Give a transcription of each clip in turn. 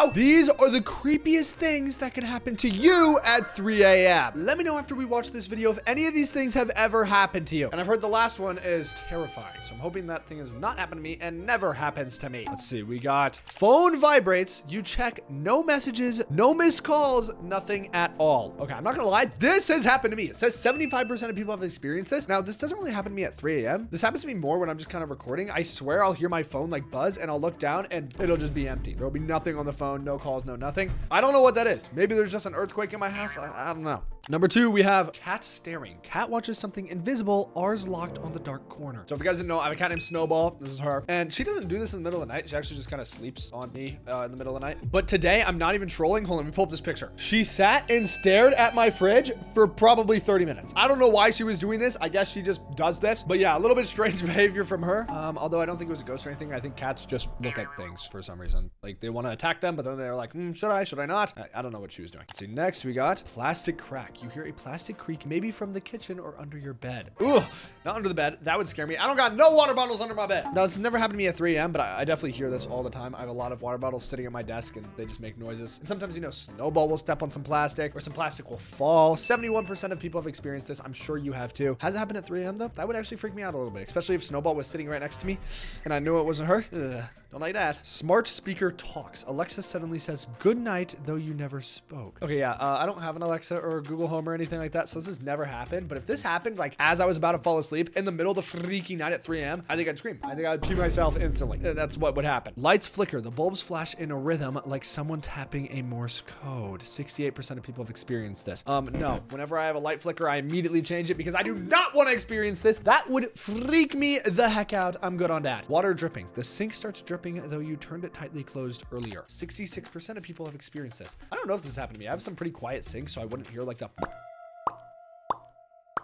go. These are the creepiest things that can happen to you at 3 a.m. Let me know after we watch this video if any of these things have ever happened to you. And I've heard the last one is terrifying. So I'm hoping that thing has not happened to me and never happens to me. Let's see. We got phone vibrates. You check no messages, no missed calls, nothing at all. Okay, I'm not gonna lie. This has happened to me. It says 75% of people have experienced this. Now, this doesn't really happen to me at 3 a.m. This happens to me more when I'm just kind of recording. I swear I'll hear my phone like buzz and I'll look down and it'll just be empty. There'll be nothing on the phone, no calls, no nothing. I don't know what that is. Maybe there's just an earthquake in my house. I don't know. Number 2, we have cat staring. Cat watches something invisible. Ours locked on the dark corner. So if you guys didn't know, I have a cat named Snowball. This is her. And she doesn't do this in the middle of the night. She actually just kind of sleeps on me in the middle of the night. But today, I'm not even trolling. Hold on, let me pull up this picture. She sat and stared at my fridge for probably 30 minutes. I don't know why she was doing this. I guess she just does this. But yeah, a little bit strange behavior from her. Although I don't think it was a ghost or anything. I think cats just look at things for some reason. Like they want to attack them, but then they're like, should I not? I don't know what she was doing. Let's see, next we got plastic crack. You hear a plastic creak, maybe from the kitchen or under your bed. Ooh, not under the bed. That would scare me. I don't got no water bottles under my bed. Now, this has never happened to me at 3 a.m., but I definitely hear this all the time. I have a lot of water bottles sitting at my desk and they just make noises. And sometimes, you know, Snowball will step on some plastic or some plastic will fall. 71% of people have experienced this. I'm sure you have too. Has it happened at 3 a.m. though? That would actually freak me out a little bit, especially if Snowball was sitting right next to me and I knew it wasn't her. Ugh, don't like that. Smart speaker talks. Alexa suddenly says, good night, though you never spoke. Okay, yeah, I don't have an Alexa or Google Home or anything like that, so this has never happened. But if this happened, like as I was about to fall asleep in the middle of the freaking night at 3 a.m., I think I'd scream. I think I'd pee myself instantly. That's what would happen. Lights flicker. The bulbs flash in a rhythm like someone tapping a Morse code. 68% of people have experienced this. No. Whenever I have a light flicker, I immediately change it because I do not want to experience this. That would freak me the heck out. I'm good on that. Water dripping. The sink starts dripping though you turned it tightly closed earlier. 66% of people have experienced this. I don't know if this happened to me. I have some pretty quiet sinks, so I wouldn't hear like the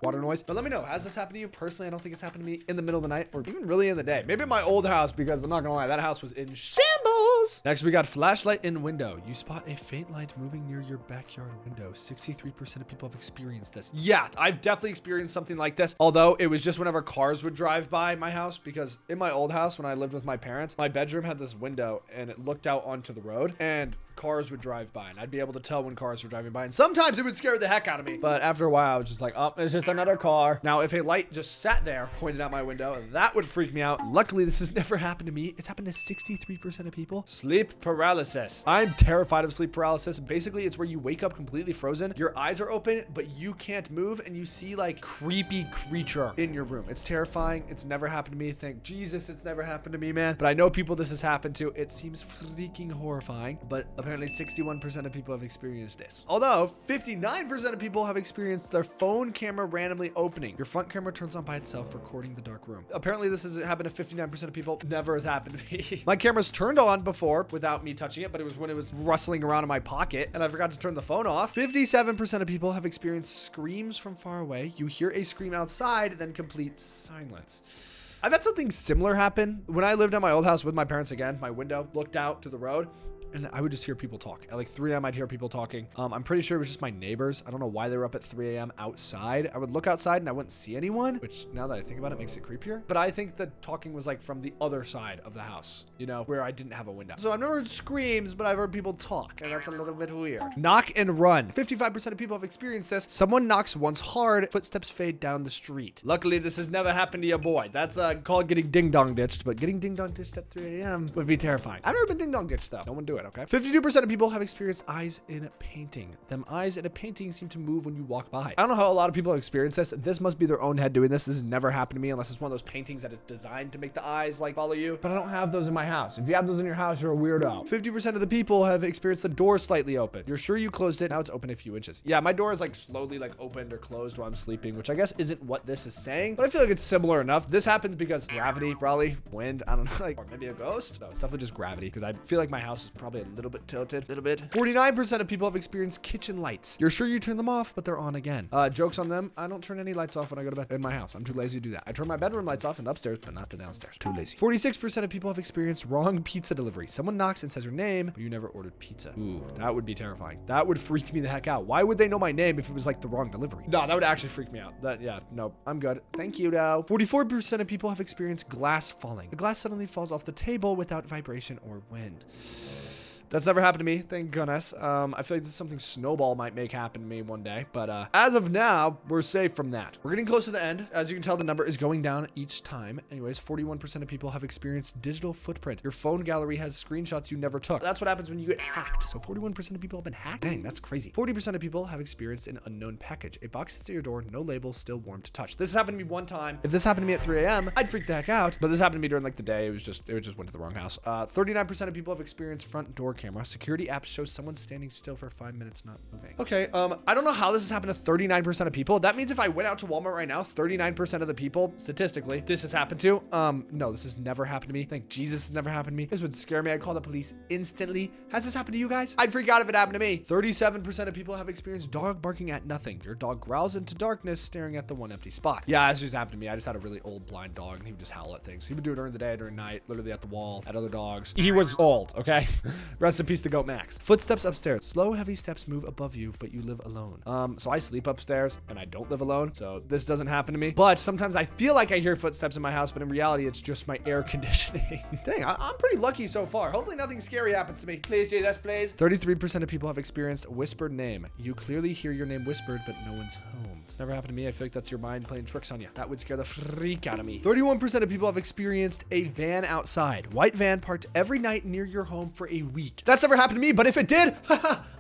water noise. But let me know, has this happened to you? Personally, I don't think it's happened to me in the middle of the night or even really in the day. Maybe in my old house, because I'm not gonna lie, that house was in shambles. Next, we got flashlight in window. You spot a faint light moving near your backyard window. 63% of people have experienced this. Yeah, I've definitely experienced something like this. Although it was just whenever cars would drive by my house, because in my old house, when I lived with my parents, my bedroom had this window and it looked out onto the road and cars would drive by and I'd be able to tell when cars were driving by. And sometimes it would scare the heck out of me. But after a while, I was just like, oh, it's just another car. Now, if a light just sat there pointed out my window, that would freak me out. Luckily, this has never happened to me. It's happened to 63% of people. Sleep paralysis. I'm terrified of sleep paralysis. Basically, it's where you wake up completely frozen. Your eyes are open, but you can't move and you see like creepy creature in your room. It's terrifying. It's never happened to me. Thank Jesus it's never happened to me, man. But I know people this has happened to. It seems freaking horrifying, but apparently 61% of people have experienced this. Although 59% of people have experienced their phone camera randomly opening. Your front camera turns on by itself, recording the dark room. Apparently this has happened to 59% of people. Never has happened to me. My camera's turned on before without me touching it, but it was when it was rustling around in my pocket and I forgot to turn the phone off. 57% of people have experienced screams from far away. You hear a scream outside, then complete silence. I've had something similar happen. When I lived at my old house with my parents again, my window looked out to the road and I would just hear people talk. At like 3 a.m. I'd hear people talking. I'm pretty sure it was just my neighbors. I don't know why they were up at 3 a.m. outside. I would look outside and I wouldn't see anyone, which now that I think about it makes it creepier. But I think the talking was like from the other side of the house, you know, where I didn't have a window. So I've never heard screams, but I've heard people talk and that's a little bit weird. Knock and run. 55% of people have experienced this. Someone knocks once hard, footsteps fade down the street. Luckily, this has never happened to your boy. That's called getting ding-dong ditched, but getting ding-dong ditched at 3 a.m. would be terrifying. I've never been ding-dong ditched though. No one do it, okay? 52% of people have experienced eyes in a painting. Them eyes in a painting seem to move when you walk by. I don't know how a lot of people have experienced this. This must be their own head doing this. This has never happened to me unless it's one of those paintings that is designed to make the eyes like follow you. But I don't have those in my house. If you have those in your house, you're a weirdo. 50% of the people have experienced the door slightly open. You're sure you closed it. Now it's open a few inches. Yeah, my door is like slowly like opened or closed while I'm sleeping, which I guess isn't what this is saying, but I feel like it's similar enough. This happens because gravity, probably wind. I don't know, like, or maybe a ghost. No, it's definitely just gravity because I feel like my house is probably a little bit tilted, a little bit. 49% of people have experienced kitchen lights. You're sure you turn them off, but they're on again. Jokes on them. I don't turn any lights off when I go to bed in my house. I'm too lazy to do that. I turn my bedroom lights off and upstairs, but not the downstairs. Too lazy. 46% of people have experienced wrong pizza delivery. Someone knocks and says your name, but you never ordered pizza. Ooh, that would be terrifying. That would freak me the heck out. Why would they know my name if it was like the wrong delivery? No, that would actually freak me out. Yeah, no, I'm good. Thank you, though. 44% of people have experienced glass falling. The glass suddenly falls off the table without vibration or wind. That's never happened to me, thank goodness. I feel like this is something Snowball might make happen to me one day, but as of now, we're safe from that. We're getting close to the end. As you can tell, the number is going down each time. Anyways, 41% of people have experienced digital footprint. Your phone gallery has screenshots you never took. That's what happens when you get hacked. So 41% of people have been hacked. Dang, that's crazy. 40% of people have experienced an unknown package. A box hits at your door, no label, still warm to touch. This has happened to me one time. If this happened to me at 3 a.m., I'd freak the heck out. But this happened to me during like the day. It just went to the wrong house. 39% of people have experienced front door camera. Security app shows someone standing still for 5 minutes not moving. Okay, I don't know how this has happened to 39% of people. That means if I went out to Walmart right now, 39% of the people, statistically, this has happened to. No, this has never happened to me. Thank Jesus, it's never happened to me. This would scare me. I'd call the police instantly. Has this happened to you guys? I'd freak out if it happened to me. 37% of people have experienced dog barking at nothing. Your dog growls into darkness, staring at the one empty spot. Yeah, this just happened to me. I just had a really old blind dog, and he would just howl at things. He would do it during the day, during night, literally at the wall, at other dogs. He was old, okay? Rest in peace to Goat Max. Footsteps upstairs. Slow, heavy steps move above you, but you live alone. So I sleep upstairs, and I don't live alone, so this doesn't happen to me. But sometimes I feel like I hear footsteps in my house, but in reality, it's just my air conditioning. Dang, I'm pretty lucky so far. Hopefully nothing scary happens to me. Please, Jesus, please. 33% of people have experienced a whispered name. You clearly hear your name whispered, but no one's home. It's never happened to me. I feel like that's your mind playing tricks on you. That would scare the freak out of me. 31% of people have experienced a van outside. White van parked every night near your home for a week. That's never happened to me, but if it did,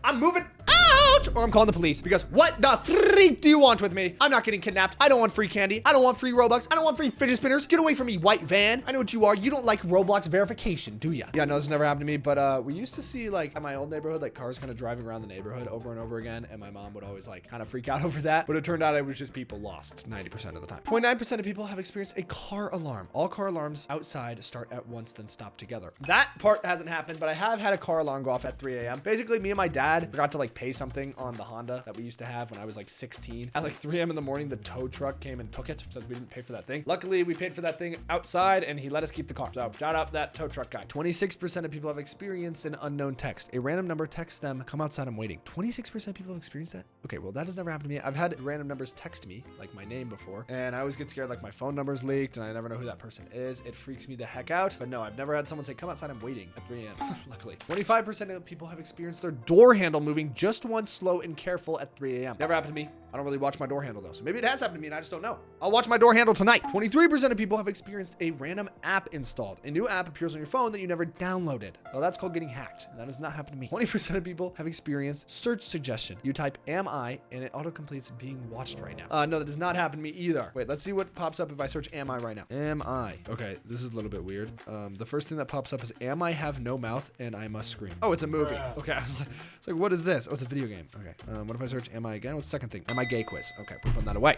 I'm moving out, or I'm calling the police, because what the freak do you want with me? I'm not getting kidnapped. I don't want free candy. I don't want free Robux. I don't want free fidget spinners. Get away from me, white van. I know what you are. You don't like Roblox verification, do ya? Yeah, no, this has never happened to me, but we used to see like in my old neighborhood, like cars kind of driving around the neighborhood over and over again, and my mom would always like kind of freak out over that, but it turned out it was just people lost 90% of the time. 0.9% of people have experienced a car alarm. All car alarms outside start at once, then stop together. That part hasn't happened, but I have had a car alarm go off at 3 a.m. Basically, me and my dad forgot to like pay something on the Honda that we used to have when I was like 16. At like 3 a.m. in the morning, the tow truck came and took it, since we didn't pay for that thing. Luckily, we paid for that thing outside, and he let us keep the car. So shout out that tow truck guy. 26% of people have experienced an unknown text. A random number texts them, come outside, I'm waiting. 26% of people have experienced that? Okay, well, that has never happened to me. I've had random numbers text me, like my name before, and I always get scared like my phone number's leaked, and I never know who that person is. It freaks me the heck out. But no, I've never had someone say, come outside, I'm waiting at 3 a.m. Luckily. 25% of people have experienced their door handle moving just once, slow and careful at 3 a.m. Never happened to me. I don't really watch my door handle though, so maybe it has happened to me and I just don't know. I'll watch my door handle tonight. 23% of people have experienced a random app installed. A new app appears on your phone that you never downloaded. Well, that's called getting hacked. That has not happened to me. 20% of people have experienced search suggestion. You type am I and it autocompletes being watched right now. No, that does not happen to me either. Wait, let's see what pops up if I search am I right now. Am I? Okay, this is a little bit weird. The first thing that pops up is am I have no mouth and I must scream. Oh, it's a movie. Okay, I was like, it's like, what is this? Oh, it's a video game. Okay, what if I search am I again? What's the second thing? Am I gay quiz? Okay, we're putting that away.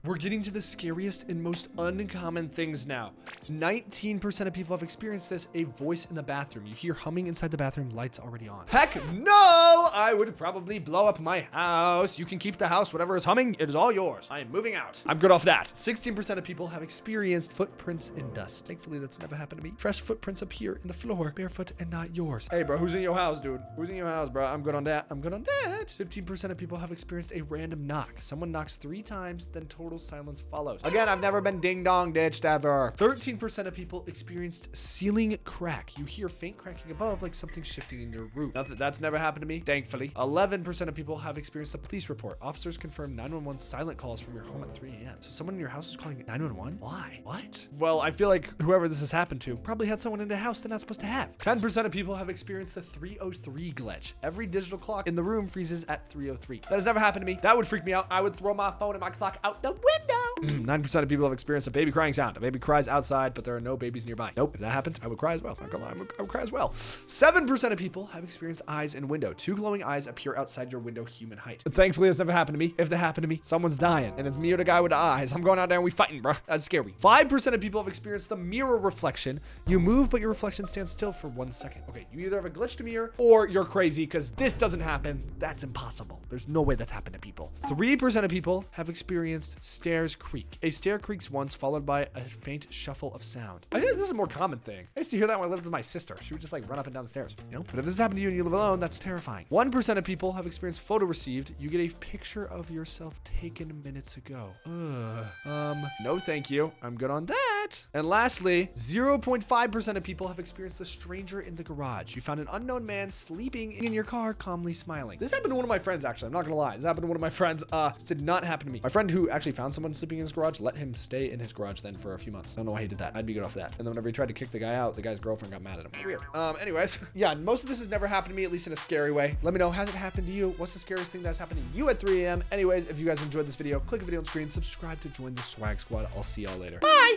We're getting to the scariest and most uncommon things now. 19% of people have experienced this, a voice in the bathroom. You hear humming inside the bathroom, lights already on. Heck no! I would probably blow up my house. You can keep the house, whatever is humming, it is all yours. I am moving out. I'm good off that. 16% of people have experienced footprints in dust. Thankfully, that's never happened to me. Fresh footprints appear in the floor, barefoot and not yours. Hey, bro, who's in your house, dude? Who's in your house, bro? I'm good on that. I'm good on that. 15% of people have experienced a random knock. Someone knocks 3 times, then total silence follows. Again, I've never been ding dong ditched ever. 13% of people experienced ceiling crack. You hear faint cracking above like something shifting in your roof. That's never happened to me, thankfully. 11% of people have experienced a police report. Officers confirm 911 silent calls from your home at 3 a.m. So someone in your house is calling 911? Why? What? Well, I feel like whoever this has happened to probably had someone in the house they're not supposed to have. 10% of people have experienced the 303 glitch. Every digital clock in the room freezes at 303. That has never happened to me. That would freak me out. I would throw my phone and my clock out the window. 9% of people have experienced a baby crying sound. A baby cries outside, but there are no babies nearby. Nope. If that happened, I would cry as well. Not gonna lie, I would cry as well. 7% of people have experienced eyes in window. 2 glowing eyes appear outside your window human height. Thankfully, it's never happened to me. If that happened to me, someone's dying, and it's me or the guy with the eyes. I'm going out there and we fighting, bro. That's scary. 5% of people have experienced the mirror reflection. You move, but your reflection stands still for 1 second. Okay, you either have a glitched mirror or you're crazy because this doesn't happen. That's impossible. There's no way that's happened to people. 3% of people have experienced stairs creep creak. A stair creaks once, followed by a faint shuffle of sound. I think this is a more common thing. I used to hear that when I lived with my sister. She would just like run up and down the stairs, you know? But if this happened to you and you live alone, that's terrifying. 1% of people have experienced photo received. You get a picture of yourself taken minutes ago. No thank you. I'm good on that. And lastly, 0.5% of people have experienced a stranger in the garage. You found an unknown man sleeping in your car, calmly smiling. This happened to one of my friends, actually. I'm not gonna lie. This happened to one of my friends. This did not happen to me. My friend who actually found someone sleeping in his garage let him stay in his garage then for a few months. I don't know why he did that. I'd be good off that. And then whenever he tried to kick the guy out, the guy's girlfriend got mad at him. Weird. Anyways, yeah, most of this has never happened to me, at least in a scary way. Let me know, has it happened to you? What's the scariest thing that's happened to you at 3 a.m.? Anyways, if you guys enjoyed this video, click a video on screen, subscribe to join the swag squad. I'll see y'all later. Bye!